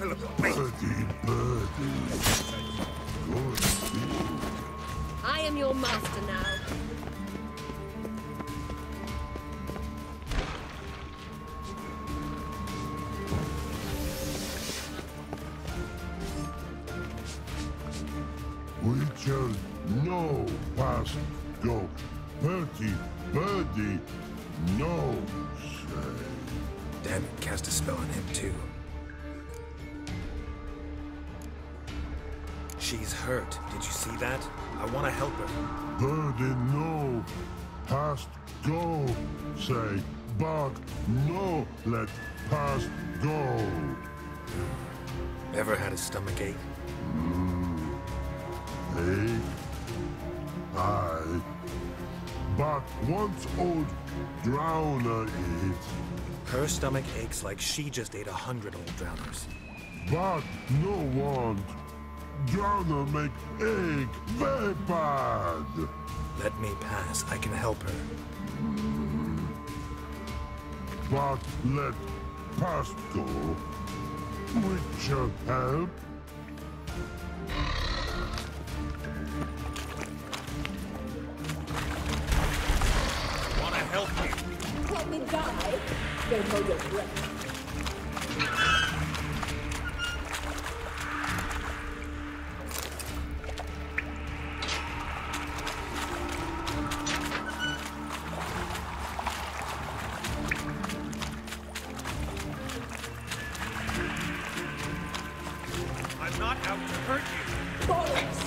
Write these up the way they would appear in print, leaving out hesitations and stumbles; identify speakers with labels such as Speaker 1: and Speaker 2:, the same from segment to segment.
Speaker 1: Philippa, wait!
Speaker 2: Birdie.
Speaker 3: I am your master now.
Speaker 2: We shall no past go. Birdie, no say.
Speaker 1: Damn it, cast a spell on him too. She's hurt. Did you see that? I want to help her.
Speaker 2: Birdie, no past go. Say, but no let past go.
Speaker 1: Ever had a stomach ache?
Speaker 2: Ache? Aye. But once old drowner eats.
Speaker 1: Her stomach aches like she just ate 100 old drowners.
Speaker 2: But no want. Drowner make ache very bad.
Speaker 1: Let me pass. I can help her.
Speaker 2: But let past go. Which shall help.
Speaker 1: Want to help you?
Speaker 3: Let me die. Don't hold your breath.
Speaker 1: I'm not out to hurt you.
Speaker 3: Bollocks!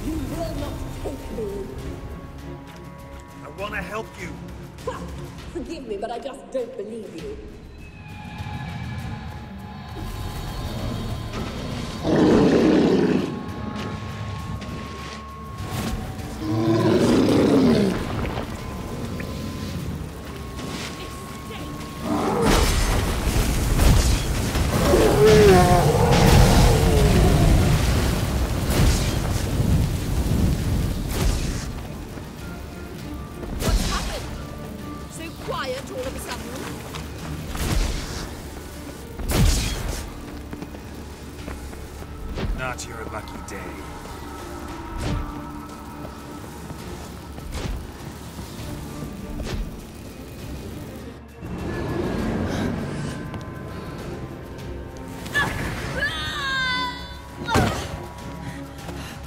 Speaker 3: You will not take me.
Speaker 1: I want to help you.
Speaker 3: Ha! Forgive me, but I just don't believe you. Quiet all of a sudden.
Speaker 1: Not your lucky day.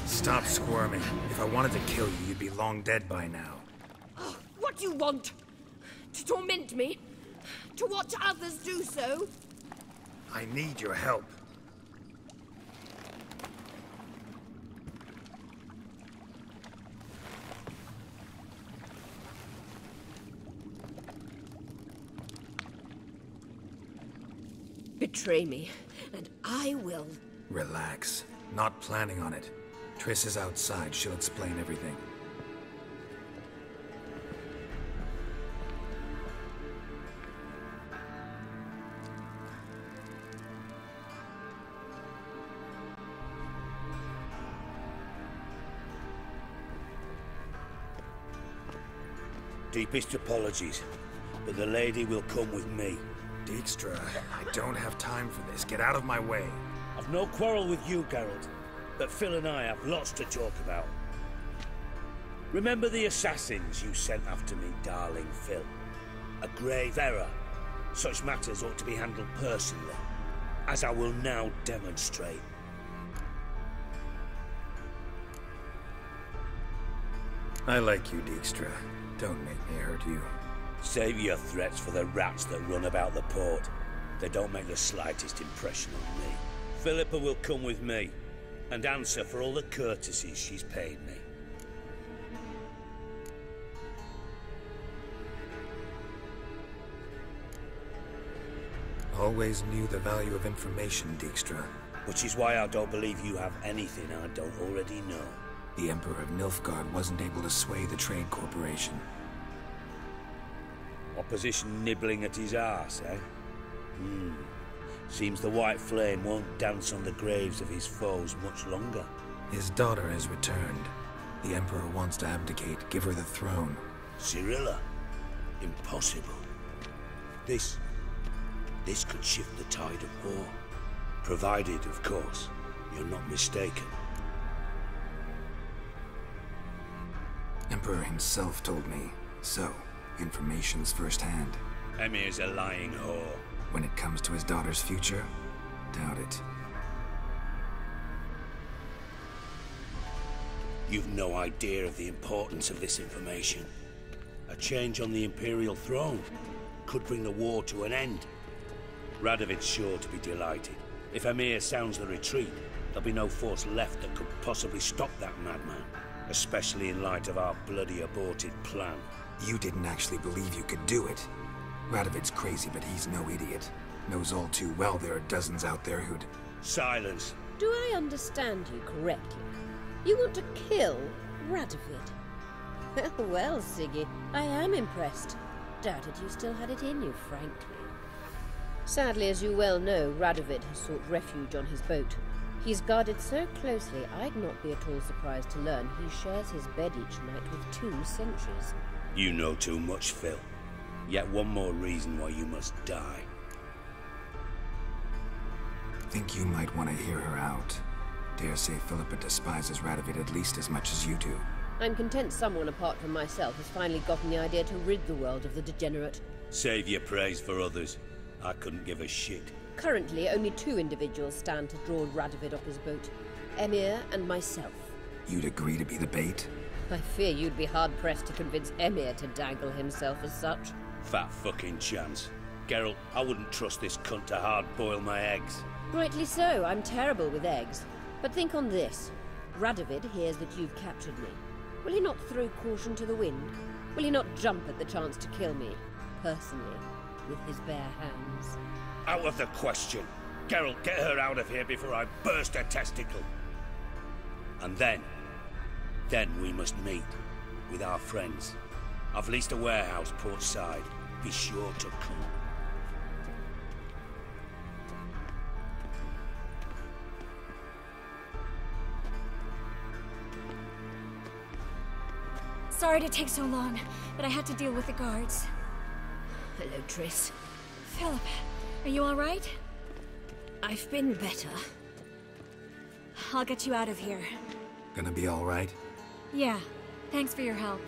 Speaker 1: Stop squirming. If I wanted to kill you, you'd be long dead by now.
Speaker 3: What do you want? To torment me? To watch others do so?
Speaker 1: I need your help.
Speaker 3: Betray me, and I will.
Speaker 1: Relax. Not planning on it. Triss is outside. She'll explain everything.
Speaker 4: Deepest apologies, but the lady will come with me.
Speaker 1: Dijkstra, I don't have time for this. Get out of my way.
Speaker 4: I've no quarrel with you, Geralt, but Phil and I have lots to talk about. Remember the assassins you sent after me, darling Phil? A grave error. Such matters ought to be handled personally, as I will now demonstrate.
Speaker 1: I like you, Dijkstra. Don't make me hurt you.
Speaker 4: Save your threats for the rats that run about the port. They don't make the slightest impression on me. Philippa will come with me, and answer for all the courtesies she's paid me.
Speaker 1: Always knew the value of information, Dijkstra.
Speaker 4: Which is why I don't believe you have anything I don't already know.
Speaker 1: The Emperor of Nilfgaard wasn't able to sway the Trade Corporation.
Speaker 4: Opposition nibbling at his arse, eh? Seems the White Flame won't dance on the graves of his foes much longer.
Speaker 1: His daughter has returned. The Emperor wants to abdicate, give her the throne.
Speaker 4: Cyrilla? Impossible. This could shift the tide of war. Provided, of course, you're not mistaken.
Speaker 1: Emperor himself told me. So, information's firsthand.
Speaker 4: Emir's a lying whore.
Speaker 1: When it comes to his daughter's future, doubt it.
Speaker 4: You've no idea of the importance of this information. A change on the Imperial throne could bring the war to an end. Radovid's sure to be delighted. If Emir sounds the retreat, there'll be no force left that could possibly stop that madman. Especially in light of our bloody aborted plan.
Speaker 1: You didn't actually believe you could do it. Radovid's crazy, but he's no idiot. Knows all too well there are dozens out there who'd...
Speaker 4: Silence!
Speaker 3: Do I understand you correctly? You want to kill Radovid? Well, Siggy, I am impressed. Doubted you still had it in you, frankly. Sadly, as you well know, Radovid has sought refuge on his boat. He's guarded so closely, I'd not be at all surprised to learn he shares his bed each night with 2 sentries.
Speaker 4: You know too much, Phil. Yet one more reason why you must die.
Speaker 1: Think you might want to hear her out. Dare say Philippa despises Radovid at least as much as you do.
Speaker 3: I'm content someone apart from myself has finally gotten the idea to rid the world of the degenerate.
Speaker 4: Save your praise for others. I couldn't give a shit.
Speaker 3: Currently, only 2 individuals stand to draw Radovid off his boat. Emir and myself.
Speaker 1: You'd agree to be the bait?
Speaker 3: I fear you'd be hard-pressed to convince Emir to dangle himself as such.
Speaker 4: Fat fucking chance. Geralt, I wouldn't trust this cunt to hard-boil my eggs.
Speaker 3: Rightly so, I'm terrible with eggs. But think on this. Radovid hears that you've captured me. Will he not throw caution to the wind? Will he not jump at the chance to kill me, personally, with his bare hands?
Speaker 4: Out of the question. Geralt, get her out of here before I burst her testicle. And then we must meet with our friends. I've leased a warehouse port side. Be sure to come.
Speaker 5: Sorry to take so long, but I had to deal with the guards.
Speaker 3: Hello, Triss.
Speaker 5: Philip, are you all right?
Speaker 3: I've been better.
Speaker 5: I'll get you out of here.
Speaker 1: Gonna be all right?
Speaker 5: Yeah, thanks for your help.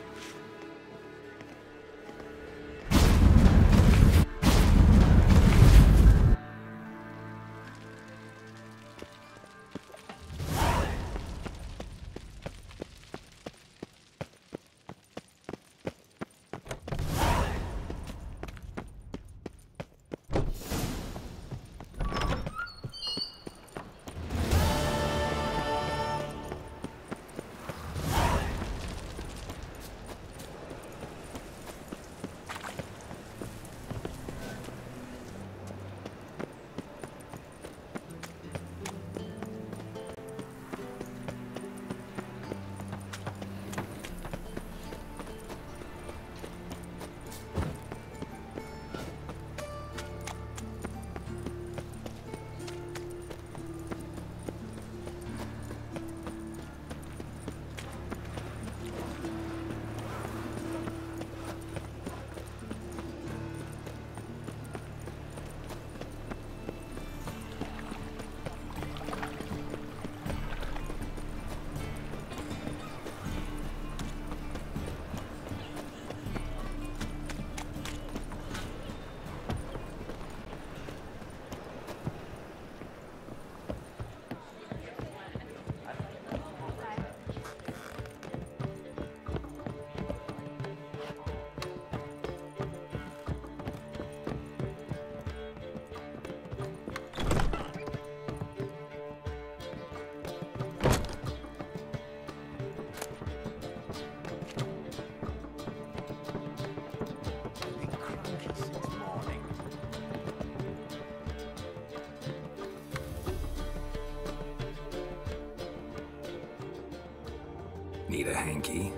Speaker 1: Need a hanky?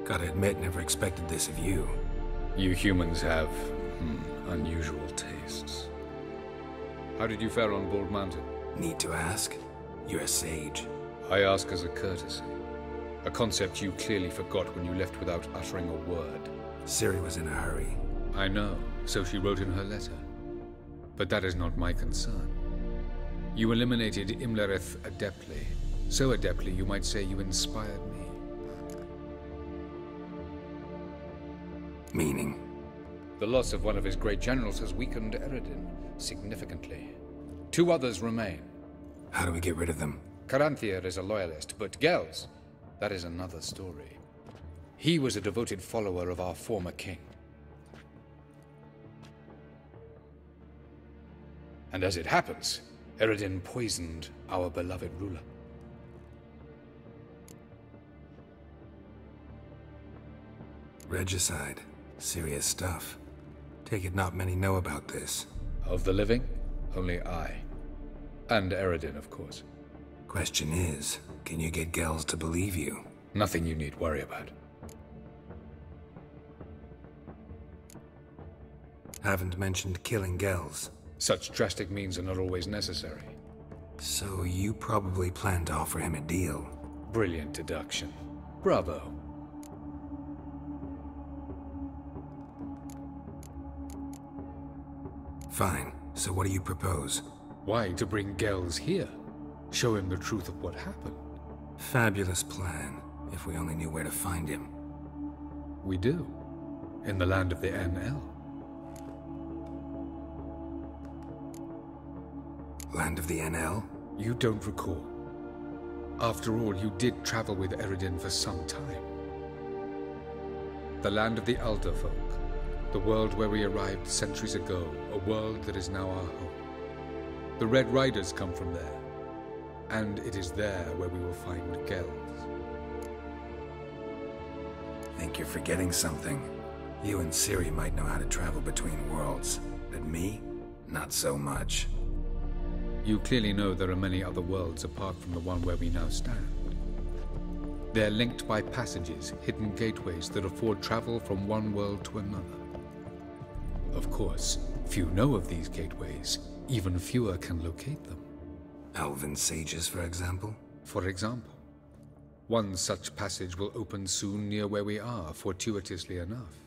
Speaker 1: Gotta admit, never expected this of you.
Speaker 6: You humans have, unusual tastes. How did you fare on Bald Mountain?
Speaker 1: Need to ask? You're a sage.
Speaker 6: I ask as a courtesy. A concept you clearly forgot when you left without uttering a word.
Speaker 1: Ciri was in a hurry.
Speaker 6: I know, so she wrote in her letter. But that is not my concern. You eliminated Imlerith adeptly. So adeptly, you might say you inspired me.
Speaker 1: Meaning?
Speaker 6: The loss of one of his great generals has weakened Eredin significantly. 2 others remain.
Speaker 1: How do we get rid of them?
Speaker 6: Caranthier is a loyalist, but Gels, that is another story. He was a devoted follower of our former king. And as it happens, Eredin poisoned our beloved ruler.
Speaker 1: Regicide. Serious stuff. Take it not many know about this.
Speaker 6: Of the living, only I. And Eredin, of course.
Speaker 1: Question is, can you get Gels to believe you?
Speaker 6: Nothing you need worry about.
Speaker 1: Haven't mentioned killing Gels.
Speaker 6: Such drastic means are not always necessary.
Speaker 1: So you probably plan to offer him a deal.
Speaker 6: Brilliant deduction. Bravo.
Speaker 1: Fine. So what do you propose?
Speaker 6: Why, to bring Gels here? Show him the truth of what happened.
Speaker 1: Fabulous plan, if we only knew where to find him.
Speaker 6: We do. In the land of the NL.
Speaker 1: Land of the NL?
Speaker 6: You don't recall. After all, you did travel with Eredin for some time. The land of the Alder folk. The world where we arrived centuries ago. A world that is now our home. The Red Riders come from there. And it is there where we will find Gels.
Speaker 1: Think you're forgetting something. You and Ciri might know how to travel between worlds, but me? Not so much.
Speaker 6: You clearly know there are many other worlds apart from the one where we now stand. They're linked by passages, hidden gateways that afford travel from one world to another. Of course, few know of these gateways. Even fewer can locate them.
Speaker 1: Elven sages, for example?
Speaker 6: For example. One such passage will open soon near where we are, fortuitously enough.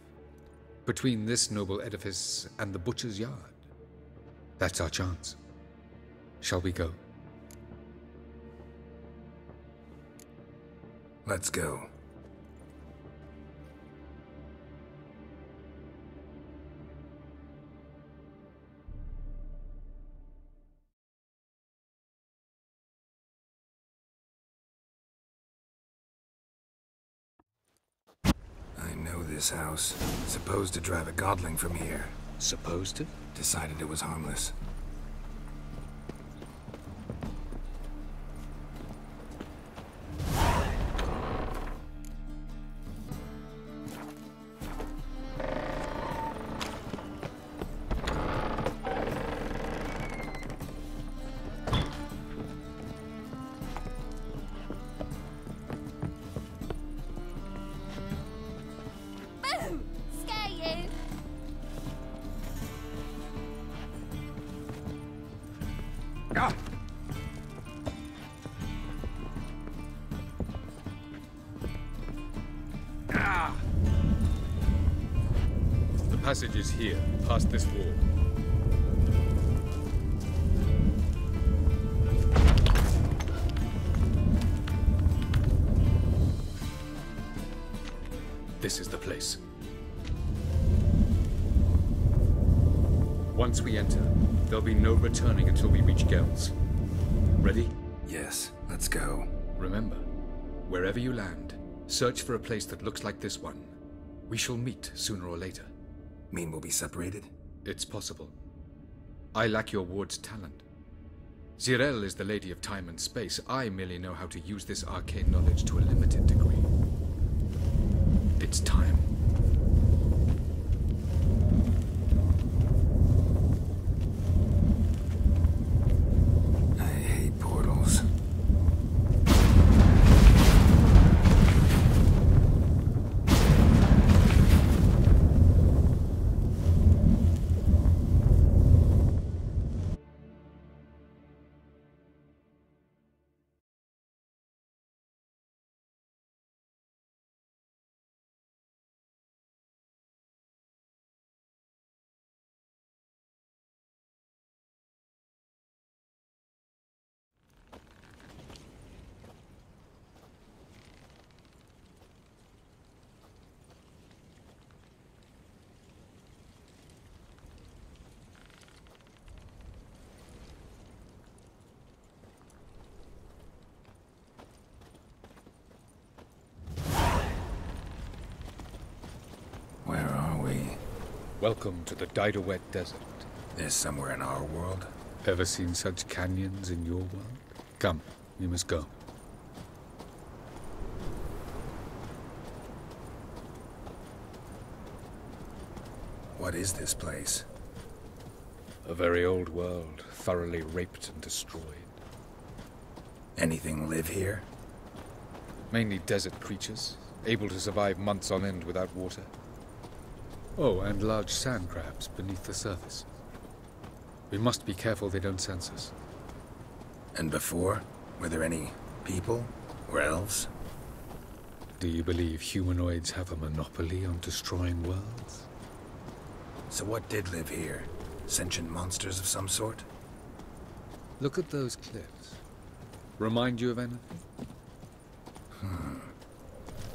Speaker 6: Between this noble edifice and the butcher's yard. That's our chance. Shall we go?
Speaker 1: Let's go. I know this house. Supposed to drive a godling from here.
Speaker 6: Supposed to?
Speaker 1: Decided it was harmless.
Speaker 5: Boom! Scare you!
Speaker 1: Ah! Ah!
Speaker 6: The passage is here, past this wall. This is the place. Once we enter, there'll be no returning until we reach Gels. Ready?
Speaker 1: Yes, let's go.
Speaker 6: Remember, wherever you land, search for a place that looks like this one. We shall meet sooner or later.
Speaker 1: Mean we'll be separated?
Speaker 6: It's possible. I lack your ward's talent. Zirel is the lady of time and space. I merely know how to use this arcane knowledge to a limited degree. It's time. Welcome to the Didowet Desert.
Speaker 1: This somewhere in our world?
Speaker 6: Ever seen such canyons in your world? Come, we must go.
Speaker 1: What is this place?
Speaker 6: A very old world, thoroughly raped and destroyed.
Speaker 1: Anything live here?
Speaker 6: Mainly desert creatures, able to survive months on end without water. Oh, and large sand crabs beneath the surface. We must be careful they don't sense us.
Speaker 1: And before? Were there any people? Or elves?
Speaker 6: Do you believe humanoids have a monopoly on destroying worlds?
Speaker 1: So what did live here? Sentient monsters of some sort?
Speaker 6: Look at those cliffs. Remind you of anything?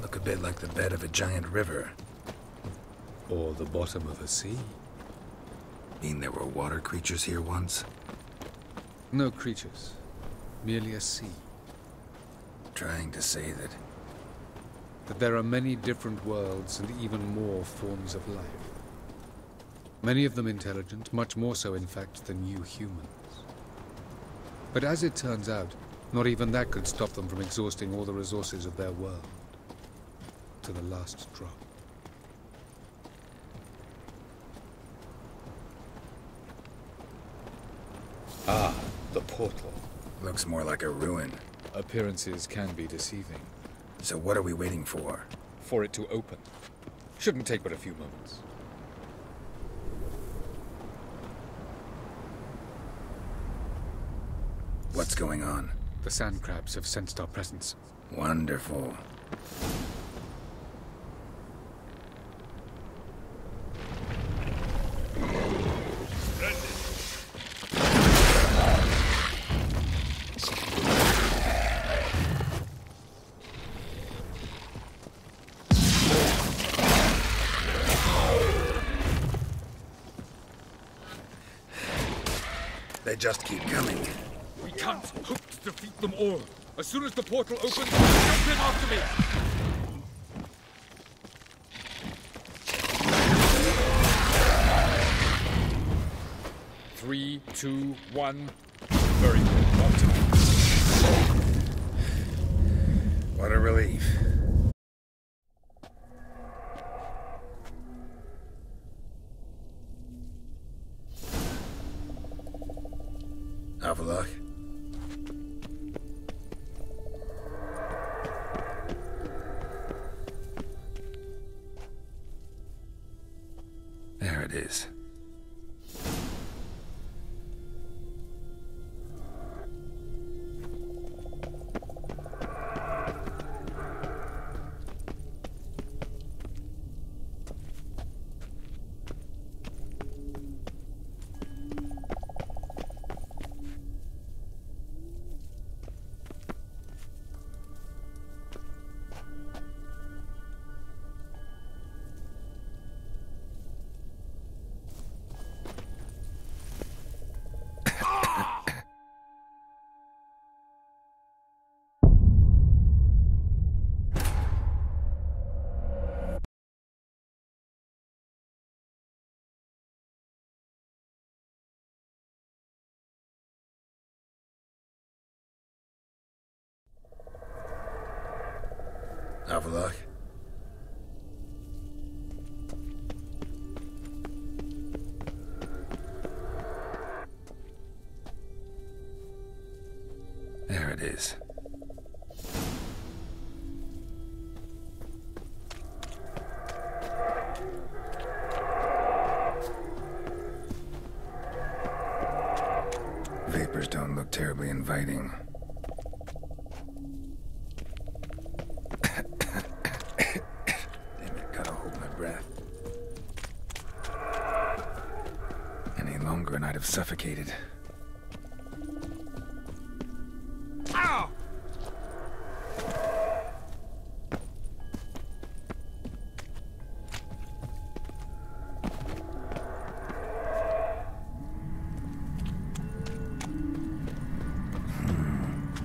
Speaker 1: Look a bit like the bed of a giant river.
Speaker 6: Or the bottom of a sea?
Speaker 1: Mean there were water creatures here once?
Speaker 6: No creatures. Merely a sea.
Speaker 1: Trying to say
Speaker 6: That there are many different worlds and even more forms of life. Many of them intelligent, much more so in fact than you humans. But as it turns out, not even that could stop them from exhausting all the resources of their world. To the last drop. Ah, the portal.
Speaker 1: Looks more like a ruin.
Speaker 6: Appearances can be deceiving.
Speaker 1: So what are we waiting for?
Speaker 6: For it to open. Shouldn't take but a few moments.
Speaker 1: What's going on?
Speaker 6: The sand crabs have sensed our presence.
Speaker 1: Wonderful. They just keep coming.
Speaker 6: We can't hope to defeat them all. As soon as the portal opens, jump in after me! 3, 2, 1. Very good. Up to me.
Speaker 1: What a relief. Avallac'h? There it is. Avallac'h? There it is. Vapors don't look terribly inviting. Any longer and I'd have suffocated.
Speaker 6: Ow!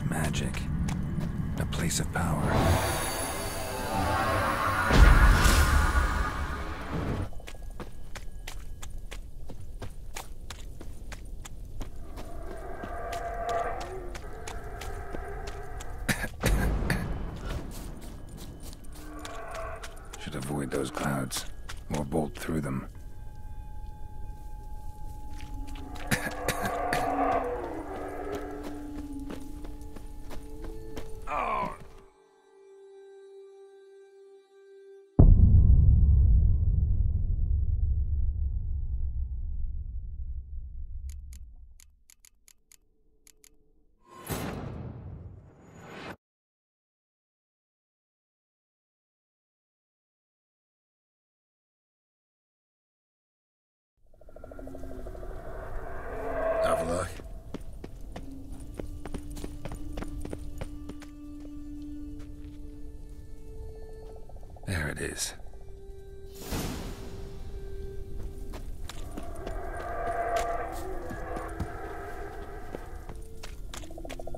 Speaker 1: Magic. A place of power. avoid those clouds, or bolt through them. Avallac'h. There it is.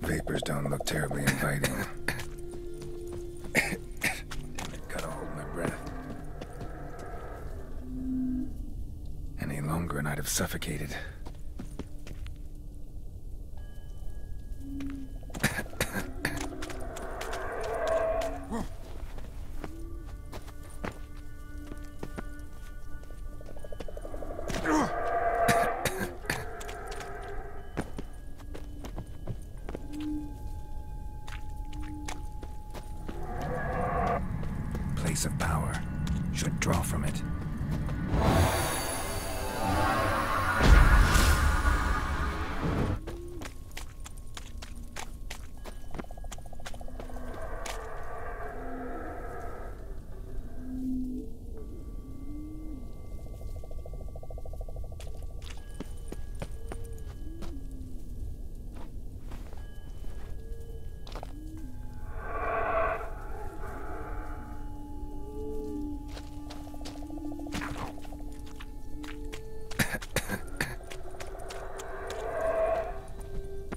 Speaker 1: Vapors don't look terribly inviting. Gotta hold my breath. Any longer and I'd have suffocated. Place of power. Should draw from it.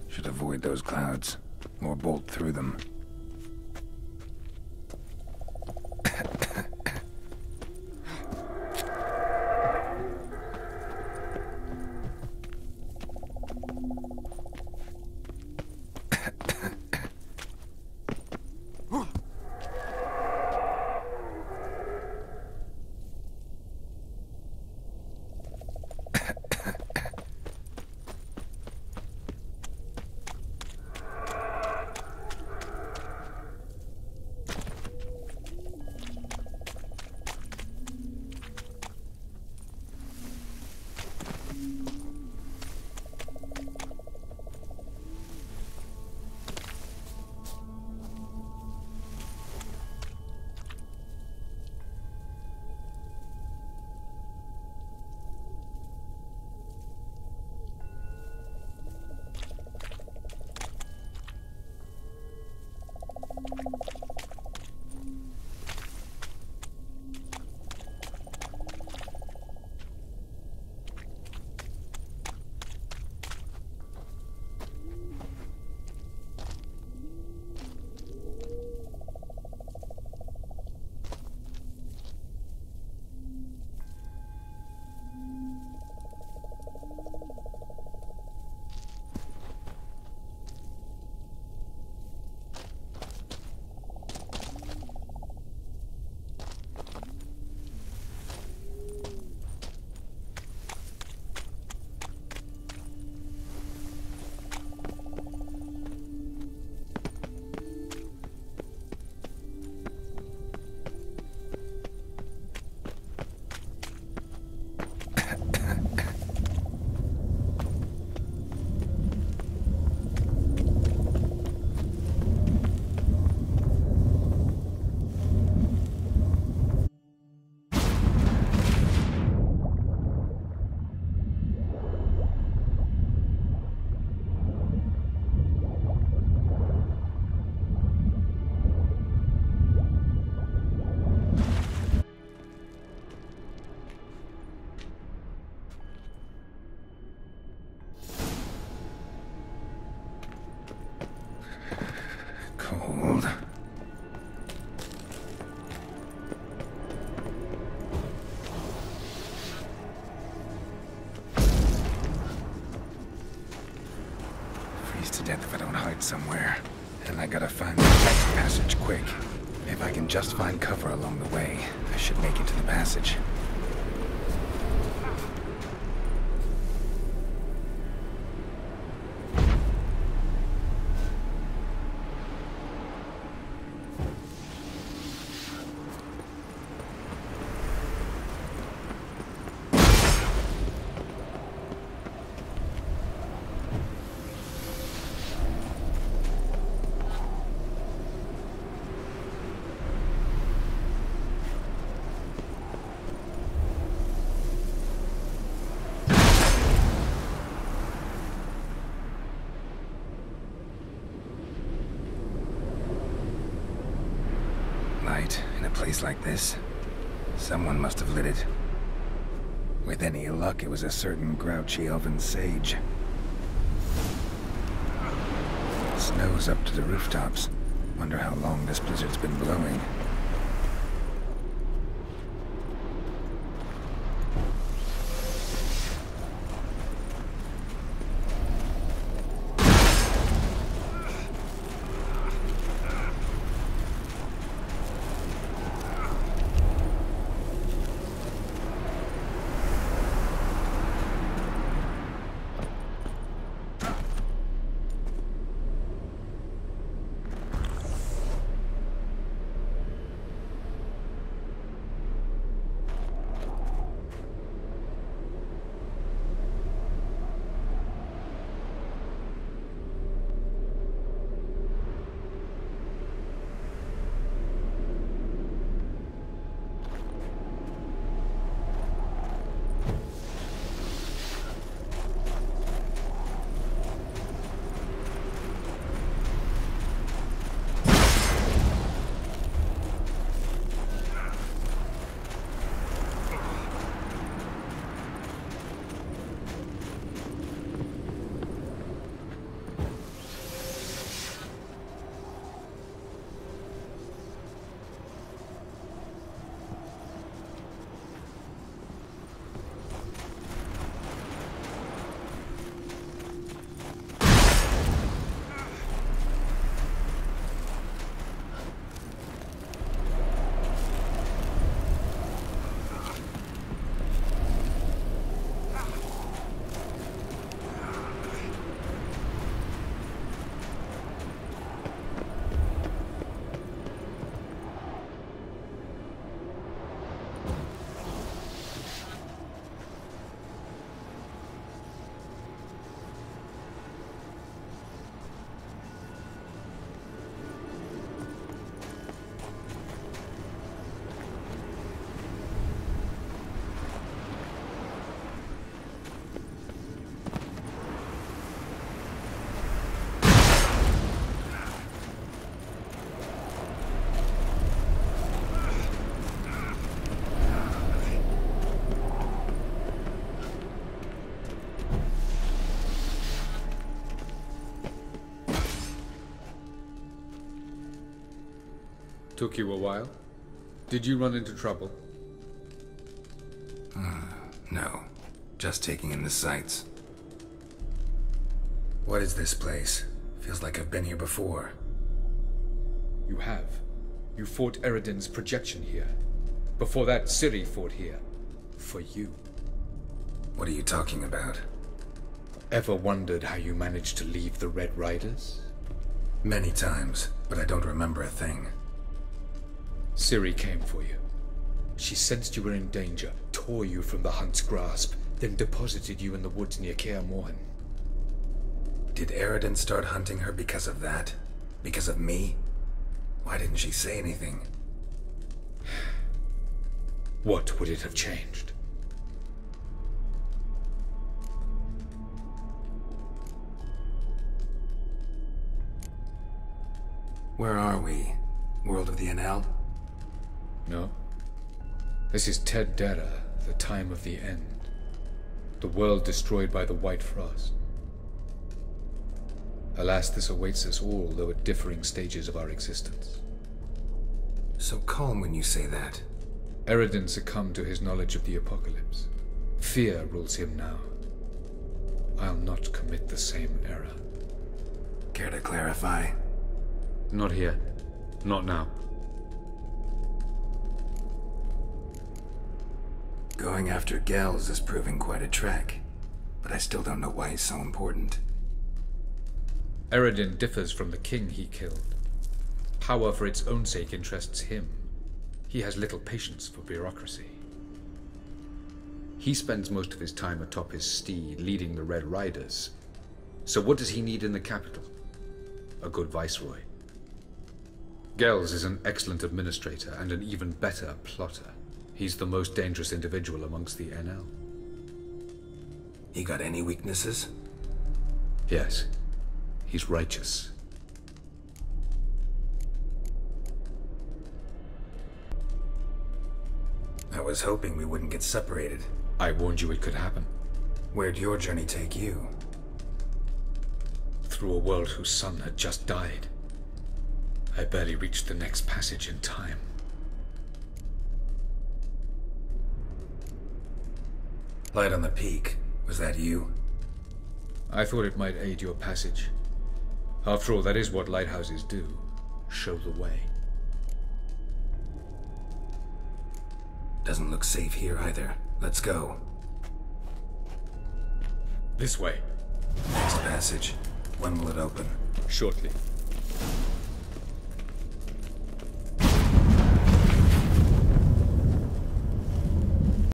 Speaker 1: Should avoid those clouds, or bolt through them. Cold. Freeze to death if I don't hide somewhere. And I gotta find the next passage quick. If I can just find cover along the way, I should make it to the passage. Light in a place like this. Someone must have lit it. With any luck, it was a certain grouchy elven sage. Snow's up to the rooftops. Wonder how long this blizzard's been blowing.
Speaker 6: Took you a while? Did you run into trouble?
Speaker 1: No. Just taking in the sights. What is this place? Feels like I've been here before.
Speaker 6: You have. You fought Eridan's projection here. Before that, Ciri fought here. For you.
Speaker 1: What are you talking about?
Speaker 6: Ever wondered how you managed to leave the Red Riders?
Speaker 1: Many times, but I don't remember a thing.
Speaker 6: Ciri came for you. She sensed you were in danger, tore you from the Hunt's grasp, then deposited you in the woods near Kaer Morhen.
Speaker 1: Did Eridan start hunting her because of that? Because of me? Why didn't she say anything?
Speaker 6: What would it have changed?
Speaker 1: Where are we? World of the Enel?
Speaker 6: No. This is Ted Dara, the time of the end. The world destroyed by the White Frost. Alas, this awaits us all, though at differing stages of our existence.
Speaker 1: So calm when you say that.
Speaker 6: Eridan succumbed to his knowledge of the apocalypse. Fear rules him now. I'll not commit the same error.
Speaker 1: Care to clarify?
Speaker 6: Not here. Not now.
Speaker 1: Going after Gels is proving quite a trek, but I still don't know why he's so important.
Speaker 6: Eredin differs from the king he killed. Power for its own sake interests him. He has little patience for bureaucracy. He spends most of his time atop his steed, leading the Red Riders. So what does he need in the capital? A good viceroy. Gels is an excellent administrator and an even better plotter. He's the most dangerous individual amongst the NL.
Speaker 1: He got any weaknesses?
Speaker 6: Yes. He's righteous.
Speaker 1: I was hoping we wouldn't get separated.
Speaker 6: I warned you it could happen.
Speaker 1: Where'd your journey take you?
Speaker 6: Through a world whose sun had just died. I barely reached the next passage in time.
Speaker 1: Light on the peak. Was that you?
Speaker 6: I thought it might aid your passage. After all, that is what lighthouses do. Show the way.
Speaker 1: Doesn't look safe here either. Let's go.
Speaker 6: This way.
Speaker 1: Next passage. When will it open?
Speaker 6: Shortly.